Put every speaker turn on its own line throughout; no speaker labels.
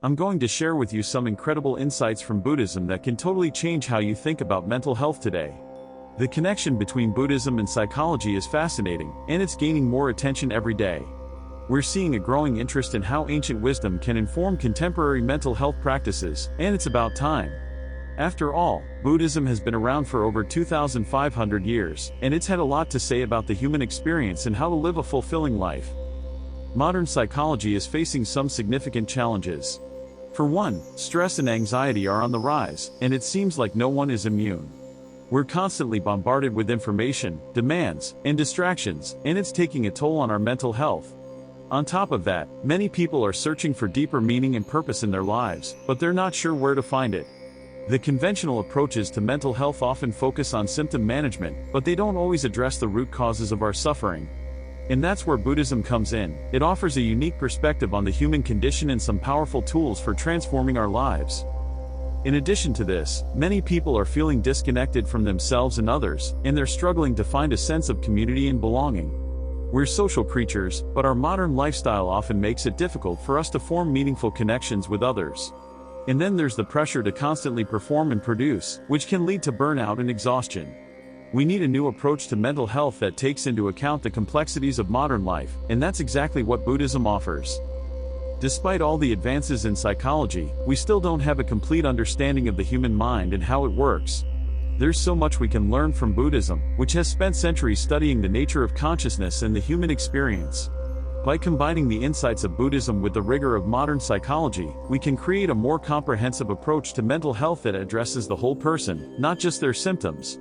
I'm going to share with you some incredible insights from Buddhism that can totally change how you think about mental health today. The connection between Buddhism and psychology is fascinating, and it's gaining more attention every day. We're seeing a growing interest in how ancient wisdom can inform contemporary mental health practices, and it's about time. After all, Buddhism has been around for over 2,500 years, and it's had a lot to say about the human experience and how to live a fulfilling life. Modern psychology is facing some significant challenges. For one, stress and anxiety are on the rise, and it seems like no one is immune. We're constantly bombarded with information, demands, and distractions, and it's taking a toll on our mental health. On top of that, many people are searching for deeper meaning and purpose in their lives, but they're not sure where to find it. The conventional approaches to mental health often focus on symptom management, but they don't always address the root causes of our suffering. And that's where Buddhism comes in. It offers a unique perspective on the human condition and some powerful tools for transforming our lives. In addition to this, many people are feeling disconnected from themselves and others, and they're struggling to find a sense of community and belonging. We're social creatures, but our modern lifestyle often makes it difficult for us to form meaningful connections with others. And then there's the pressure to constantly perform and produce, which can lead to burnout and exhaustion. We need a new approach to mental health that takes into account the complexities of modern life, and that's exactly what Buddhism offers. Despite all the advances in psychology, we still don't have a complete understanding of the human mind and how it works. There's so much we can learn from Buddhism, which has spent centuries studying the nature of consciousness and the human experience. By combining the insights of Buddhism with the rigor of modern psychology, we can create a more comprehensive approach to mental health that addresses the whole person, not just their symptoms.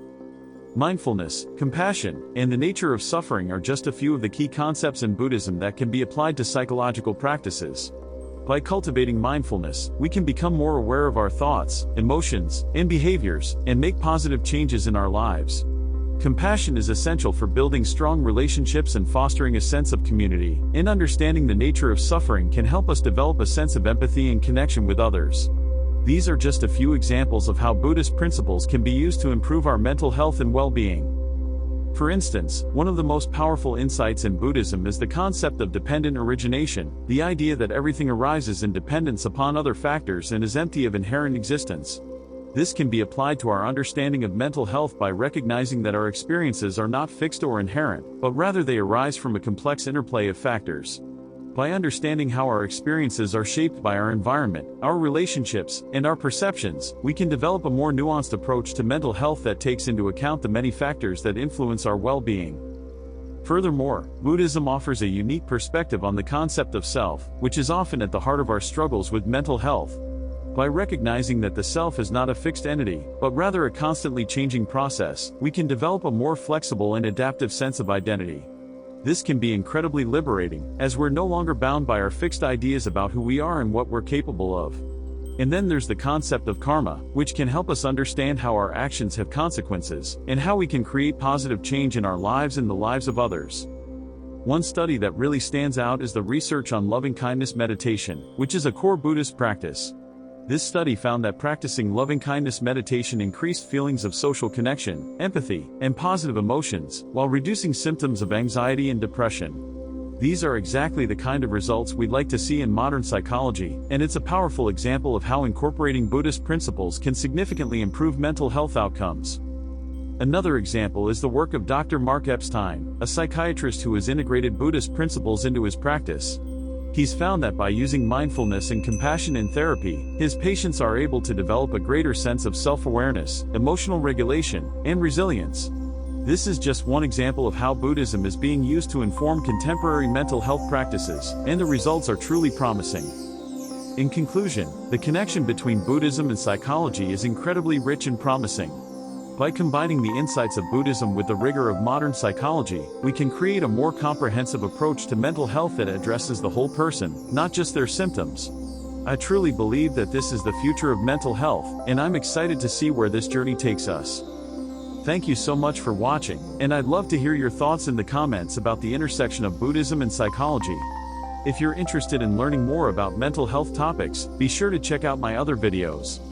Mindfulness, compassion, and the nature of suffering are just a few of the key concepts in Buddhism that can be applied to psychological practices. By cultivating mindfulness, we can become more aware of our thoughts, emotions, and behaviors, and make positive changes in our lives. Compassion is essential for building strong relationships and fostering a sense of community, and understanding the nature of suffering can help us develop a sense of empathy and connection with others. These are just a few examples of how Buddhist principles can be used to improve our mental health and well-being. For instance, one of the most powerful insights in Buddhism is the concept of dependent origination, the idea that everything arises in dependence upon other factors and is empty of inherent existence. This can be applied to our understanding of mental health by recognizing that our experiences are not fixed or inherent, but rather they arise from a complex interplay of factors. By understanding how our experiences are shaped by our environment, our relationships, and our perceptions, we can develop a more nuanced approach to mental health that takes into account the many factors that influence our well-being. Furthermore, Buddhism offers a unique perspective on the concept of self, which is often at the heart of our struggles with mental health. By recognizing that the self is not a fixed entity, but rather a constantly changing process, we can develop a more flexible and adaptive sense of identity. This can be incredibly liberating, as we're no longer bound by our fixed ideas about who we are and what we're capable of. And then there's the concept of karma, which can help us understand how our actions have consequences, and how we can create positive change in our lives and the lives of others. One study that really stands out is the research on loving-kindness meditation, which is a core Buddhist practice. This study found that practicing loving-kindness meditation increased feelings of social connection, empathy, and positive emotions, while reducing symptoms of anxiety and depression. These are exactly the kind of results we'd like to see in modern psychology, and it's a powerful example of how incorporating Buddhist principles can significantly improve mental health outcomes. Another example is the work of Dr. Mark Epstein, a psychiatrist who has integrated Buddhist principles into his practice. He's found that by using mindfulness and compassion in therapy, his patients are able to develop a greater sense of self-awareness, emotional regulation, and resilience. This is just one example of how Buddhism is being used to inform contemporary mental health practices, and the results are truly promising. In conclusion, the connection between Buddhism and psychology is incredibly rich and promising. By combining the insights of Buddhism with the rigor of modern psychology, we can create a more comprehensive approach to mental health that addresses the whole person, not just their symptoms. I truly believe that this is the future of mental health, and I'm excited to see where this journey takes us. Thank you so much for watching, and I'd love to hear your thoughts in the comments about the intersection of Buddhism and psychology. If you're interested in learning more about mental health topics, be sure to check out my other videos.